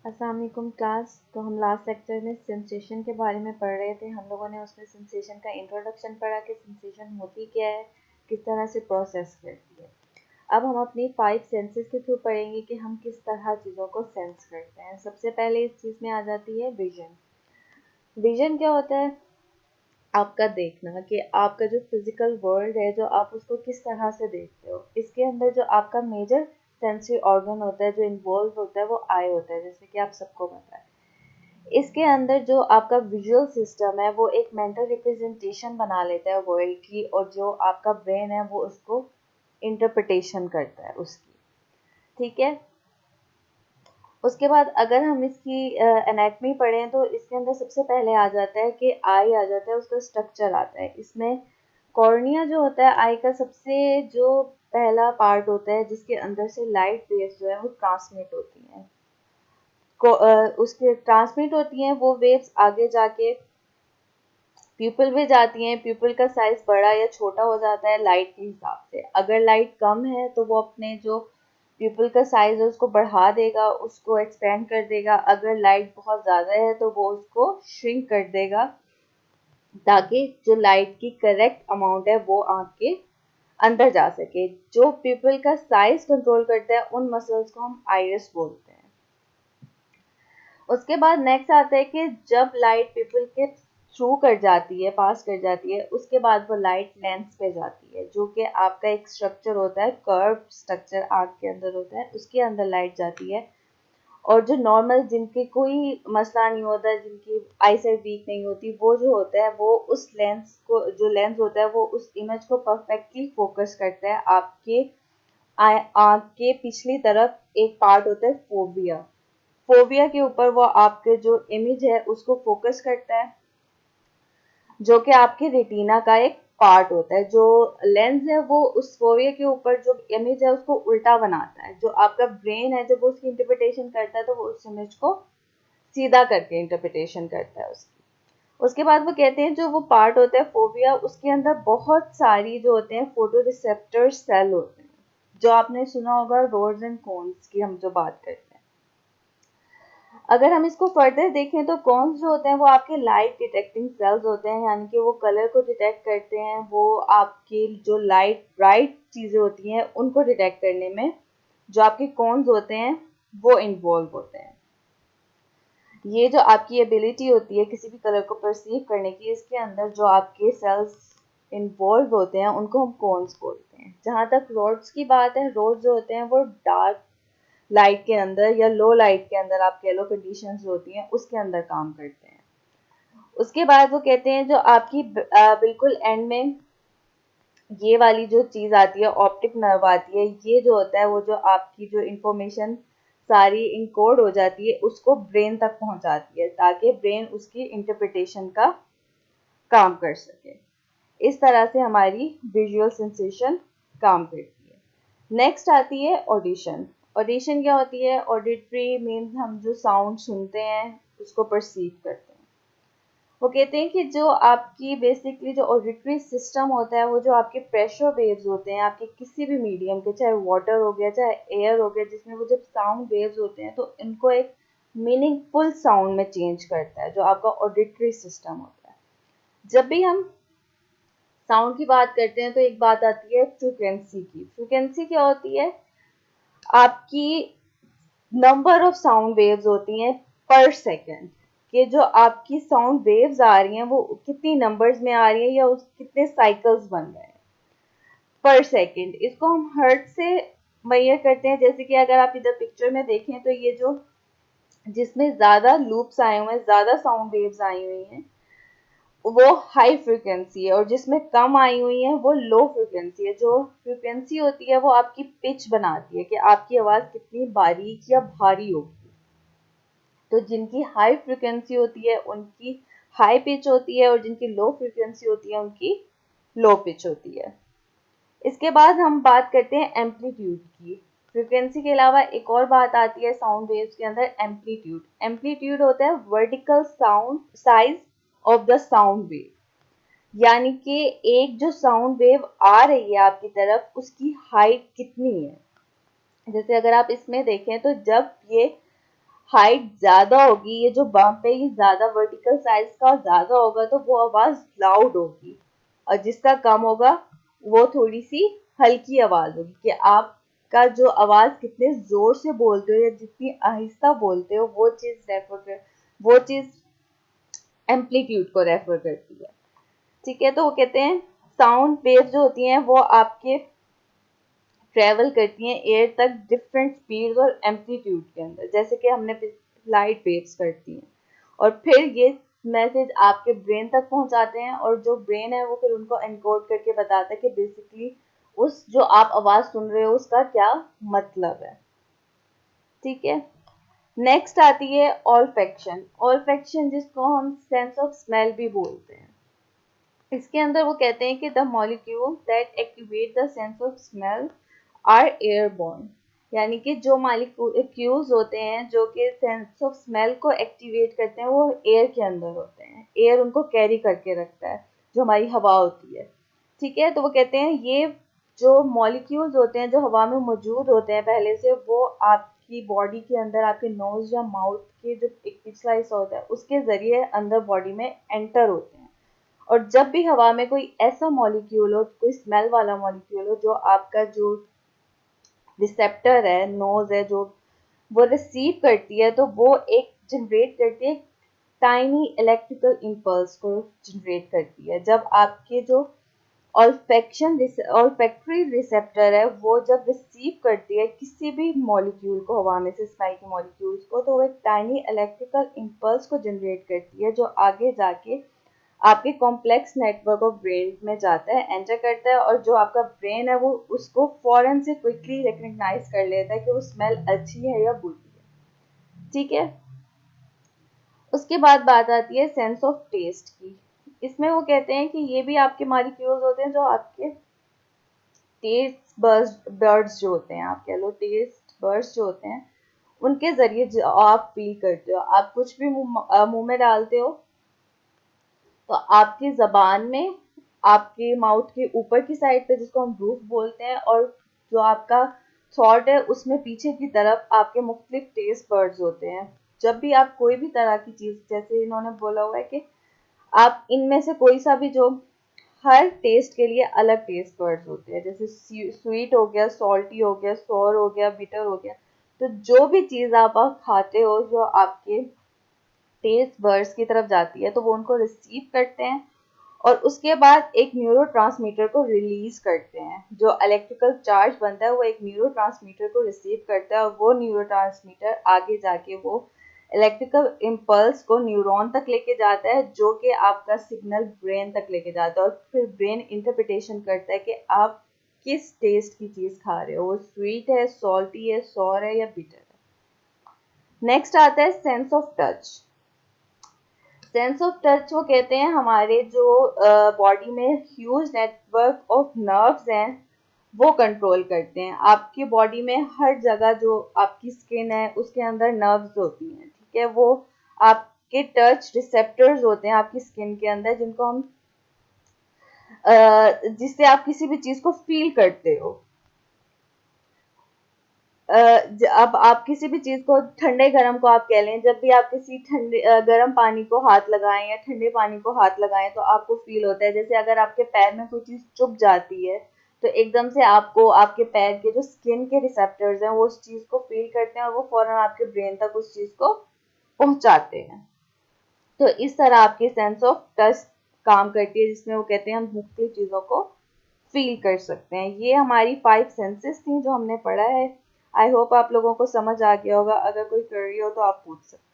अस्सलाम वालेकुम क्लास। तो हम लास्ट लेक्चर में सेंसेशन के बारे में पढ़ रहे थे। हम लोगों ने उसमें सेंसेशन का इंट्रोडक्शन पढ़ा कि सेंसेशन होती क्या है, किस तरह से प्रोसेस करती है। अब हम अपनी 5 सेंसेस के थ्रू पढ़ेंगे कि हम किस तरह चीज़ों को सेंस करते हैं। सबसे पहले इस चीज़ में आ जाती है विजन। विजन क्या होता है? आपका देखना, कि आपका जो फिजिकल वर्ल्ड है, जो आप उसको किस तरह से देखते हो। इसके अंदर जो आपका मेजर सेंसरी ऑर्गन होता है, जो इन्वॉल्व होता है, वो आई होता है, जैसे कि आप सबको पता है। इसके अंदर जो आपका विजुअल सिस्टम है, वो एक मेंटल रिप्रेजेंटेशन बना लेता है वर्ल्ड की, और जो आपका ब्रेन है वो उसको इंटरप्रिटेशन करता है उसकी। ठीक है। उसके बाद अगर हम इसकी एनाटमी पढ़ें तो इसके अंदर सबसे पहले आ जाता है कि आई आ जाता है, उसका स्ट्रक्चर आता है। इसमें कॉर्निया जो होता है आई का सबसे जो पहला पार्ट होता है, जिसके अंदर से लाइट वेव्स जो है वो ट्रांसमिट होती हैं। उसके ट्रांसमिट होती हैं वो वेव्स, आगे जाके प्यूपल में जाती हैं। प्यूपल का साइज बड़ा या छोटा हो जाता है लाइट के हिसाब से। अगर लाइट कम है तो वो अपने जो प्यूपल का साइज है उसको बढ़ा देगा, उसको एक्सपेंड कर देगा। अगर लाइट बहुत ज़्यादा है तो वो उसको श्रिंक कर देगा, ताकि जो लाइट की करेक्ट अमाउंट है वो आँख के अंदर जा सके। जो प्यूपल का साइज कंट्रोल करता है उन मसल्स को हम आइरिस बोलते हैं। उसके बाद नेक्स्ट आता है कि जब लाइट पीपल के थ्रू कर जाती है, पास कर जाती है, उसके बाद वो लाइट लेंस पे जाती है, जो कि आपका एक स्ट्रक्चर होता है, कर्व स्ट्रक्चर आँख के अंदर होता है, उसके अंदर लाइट जाती है। और जो नॉर्मल, जिनके कोई मसला नहीं होता, जिनकी आई साइट वीक नहीं होती, वो जो होता है वो उस लेंस को, जो लेंस होता है वो उस इमेज को परफेक्टली फोकस करता है। आपके आँख के पिछली तरफ एक पार्ट होता है फोविया। फोविया के ऊपर वो आपके जो इमेज है उसको फोकस करता है, जो कि आपके रेटिना का एक पार्ट होता है। जो लेंस है वो उस फोविया के ऊपर जो इमेज है उसको उल्टा बनाता है। जो आपका ब्रेन है जब वो उसकी इंटरप्रिटेशन करता है तो वो उस इमेज को सीधा करके इंटरप्रिटेशन करता है उसकी। उसके बाद वो कहते हैं जो वो पार्ट होता है फोविया, उसके अंदर बहुत सारी जो होते हैं फोटो रिसेप्टर सेल होते हैं। जो आपने सुना होगा रोड्स एंड कोन्स की हम जो बात करते हैं। अगर हम इसको फर्दर देखें तो कॉन्स जो होते हैं वो आपके लाइट डिटेक्टिंग सेल्स होते हैं, यानी कि वो कलर को डिटेक्ट करते हैं। वो आपकी जो लाइट ब्राइट चीज़ें होती हैं उनको डिटेक्ट करने में जो आपके कॉन्स होते हैं वो इन्वॉल्व होते हैं। ये जो आपकी एबिलिटी होती है किसी भी कलर को परसीव करने की, इसके अंदर जो आपके सेल्स इन्वॉल्व होते हैं उनको हम कॉन्स बोलते हैं। जहाँ तक रोड्स की बात है, रोड्स जो होते हैं वो डार्क लाइट के अंदर या लो लाइट के अंदर, आप कह लो कंडीशंस जो होती हैं उसके अंदर काम करते हैं। उसके बाद वो कहते हैं जो आपकी बिल्कुल एंड में ये वाली जो चीज़ आती है, ऑप्टिक नर्व आती है। ये जो होता है वो जो आपकी जो इंफॉर्मेशन सारी इनकोड हो जाती है उसको ब्रेन तक पहुंचाती है, ताकि ब्रेन उसकी इंटरप्रिटेशन का काम कर सके। इस तरह से हमारी विजुअल सेंसेशन काम करती है। नेक्स्ट आती है ऑडिशन। ऑडिशन क्या होती है? ऑडिटरी मीन्स हम जो साउंड सुनते हैं उसको परसीव करते हैं। वो कहते हैं कि जो आपकी बेसिकली जो ऑडिटरी सिस्टम होता है, वो जो आपके प्रेशर वेव्स होते हैं आपके किसी भी मीडियम के, चाहे वाटर हो गया चाहे एयर हो गया, जिसमें वो जब साउंड वेव्स होते हैं तो इनको एक मीनिंगफुल साउंड में चेंज करता है, जो आपका ऑडिटरी सिस्टम होता है। जब भी हम साउंड की बात करते हैं तो एक बात आती है फ्रीक्वेंसी की। फ्रीक्वेंसी क्या होती है? आपकी नंबर ऑफ साउंड वेव्स होती हैं पर सेकेंड, कि जो आपकी साउंड वेव्स आ रही हैं वो कितनी नंबर्स में आ रही हैं या उस कितने साइकिल्स बन रहे हैं पर सेकेंड। इसको हम हर्ट्ज से मेजर करते हैं। जैसे कि अगर आप इधर पिक्चर में देखें तो ये जो जिसमें ज़्यादा लूप्स आए हुए हैं, ज़्यादा साउंड वेव्स आई हुई हैं, वो हाई फ्रिक्वेंसी है, और जिसमें कम आई हुई है वो लो फ्रिक्वेंसी है। जो फ्रिक्वेंसी होती है वो आपकी पिच बनाती है कि आपकी आवाज़ कितनी बारीक या भारी होगी। तो जिनकी हाई फ्रिक्वेंसी होती है उनकी हाई पिच होती है, और जिनकी लो फ्रिक्वेंसी होती है उनकी लो पिच होती है। इसके बाद हम बात करते हैं एम्पलीट्यूड की। फ्रिक्वेंसी के अलावा एक और बात आती है साउंड वेव्स के अंदर, एम्पलीट्यूड। एम्पलीट्यूड होता है vertical sound size of the sound wave, यानी कि एक जो साउंड वेव आ रही है आपकी तरफ उसकी हाइट कितनी है। जैसे अगर आप इसमें देखें तो जब ये हाइट ज़्यादा होगी, ये जो बम्प है ये ज़्यादा वर्टिकल साइज का ज़्यादा होगा तो वो आवाज़ लाउड होगी, और जिसका कम होगा वो थोड़ी सी हल्की आवाज़ होगी। कि आपका जो आवाज़ कितने ज़ोर से बोलते हो या जितनी आहिस्ता बोलते हो वो चीज़ एम्पलीट्यूड को रेफर करती है। ठीक है, तो वो कहते हैं साउंड वेव जो होती हैं वो आपके ट्रेवल करती हैं एयर तक डिफरेंट स्पीड और एम्पलीट्यूड के अंदर, जैसे कि हमने लाइट वेव्स करती हैं, और फिर ये मैसेज आपके ब्रेन तक पहुंचाते हैं, और जो ब्रेन है वो फिर उनको एनकोड करके बताता है कि बेसिकली उस जो आप आवाज़ सुन रहे हो उसका क्या मतलब है। ठीक है, नेक्स्ट आती है ऑल्फैक्शन। ऑल्फैक्शन जिसको हम सेंस ऑफ स्मेल भी बोलते हैं। इसके अंदर वो कहते हैं कि the molecule that activate the sense of smell are airborne, यानी कि जो मॉलिक्यूल्स होते हैं जो कि सेंस ऑफ स्मेल को एक्टिवेट करते हैं वो एयर के अंदर होते हैं। एयर उनको कैरी करके रखता है, जो हमारी हवा होती है। ठीक है, तो वो कहते हैं ये जो मॉलिक्यूल्स होते हैं जो हवा में मौजूद होते हैं पहले से, वो आपकी बॉडी के अंदर आपके नोज या माउथ के जो एक पिछला हिस्सा होता है उसके जरिए अंदर बॉडी में एंटर होते हैं। और जब भी हवा में कोई ऐसा मॉलिक्यूल हो, कोई स्मेल वाला मॉलिक्यूल हो जो आपका जो रिसेप्टर है, नोज है, जो वो रिसीव करती है, तो वो एक जनरेट करती है, टाइनी इलेक्ट्रिकल इम्पल्स को जनरेट करती है। जब आपके जो ऑल्फैक्टरी रिसेप्टर है वो जब रिसीव करती है किसी भी मॉलिक्यूल को, हवा में से स्मेल के मॉलिक्यूल्स को, तो वो एक टाइनी इलेक्ट्रिकल इम्पल्स को जनरेट करती है, जो आगे जाके आपके कॉम्प्लेक्स नेटवर्क ऑफ ब्रेन में जाता है, एंटर करता है, और जो आपका ब्रेन है वो उसको फौरन से क्विकली रिकग्नाइज कर लेता है कि वो स्मेल अच्छी है या बुरी है। ठीक है, उसके बाद बात आती है सेंस ऑफ टेस्ट की। इसमें वो कहते हैं कि ये भी आपके मॉलिक्यूल्स होते हैं जो आपके टेस्ट बर्ड्स जो होते हैं, आप कह लो टेस्ट बर्ड्स जो होते हैं, उनके जरिए जो आप फील करते हो। आप कुछ भी मुंह में डालते हो तो आपकी जबान में, आपके माउथ के ऊपर की साइड पे जिसको हम रूफ बोलते हैं, और जो आपका थ्रॉट है उसमें पीछे की तरफ आपके मुख्तलिफ टेस्ट बर्ड्स होते हैं। जब भी आप कोई भी तरह की चीज़, जैसे इन्होंने बोला हुआ है कि आप इनमें से कोई सा भी जो, हर टेस्ट के लिए अलग टेस्ट बर्ड्स होते हैं, जैसे स्वीट हो गया, सॉल्टी हो गया, सोर हो गया, बिटर हो गया। तो जो भी चीज़ आप खाते हो जो आपके टेस्ट बर्ड्स की तरफ जाती है तो वो उनको रिसीव करते हैं, और उसके बाद एक न्यूरोट्रांसमीटर को रिलीज करते हैं। जो इलेक्ट्रिकल चार्ज बनता है वो एक न्यूरोट्रांसमीटर को रिसीव करता है, और वो न्यूरोट्रांसमीटर आगे जाके वो इलेक्ट्रिकल इम्पल्स को न्यूरॉन तक लेके जाता है, जो कि आपका सिग्नल ब्रेन तक लेके जाता है, और फिर ब्रेन इंटरप्रिटेशन करता है कि आप किस टेस्ट की चीज़ खा रहे हो, वो स्वीट है, सॉल्टी है, सॉर है या बिटर है। नेक्स्ट आता है sense of touch. Sense of touch वो कहते हैं हमारे जो बॉडी में ह्यूज नेटवर्क ऑफ नर्व्स हैं वो कंट्रोल करते हैं। आपकी बॉडी में हर जगह जो आपकी स्किन है उसके अंदर नर्व्स होती हैं। ठीक है, वो आपके टच रिसेप्टर्स होते हैं आपकी स्किन के अंदर, जिनको हम जिससे आप किसी भी चीज़ को फील करते हो। अब आप किसी भी चीज़ को, ठंडे गर्म को आप कह लें, जब भी आप किसी ठंडे गर्म पानी को हाथ लगाएं या ठंडे पानी को हाथ लगाएं तो आपको फील होता है। जैसे अगर आपके पैर में कोई चीज़ चुभ जाती है तो एकदम से आपको आपके पैर के जो स्किन के रिसेप्टर्स हैं वो उस चीज़ को फील करते हैं, और वो फौरन आपके ब्रेन तक उस चीज़ को पहुंचाते हैं। तो इस तरह आपकी सेंस ऑफ टच काम करती है, जिसमें वो कहते हैं हम मुख्तलिफ चीज़ों को फील कर सकते हैं। ये हमारी 5 सेंसेस थी जो हमने पढ़ा है। आई होप आप लोगों को समझ आ गया होगा। अगर कोई क्वेरी हो तो आप पूछ सकते हैं।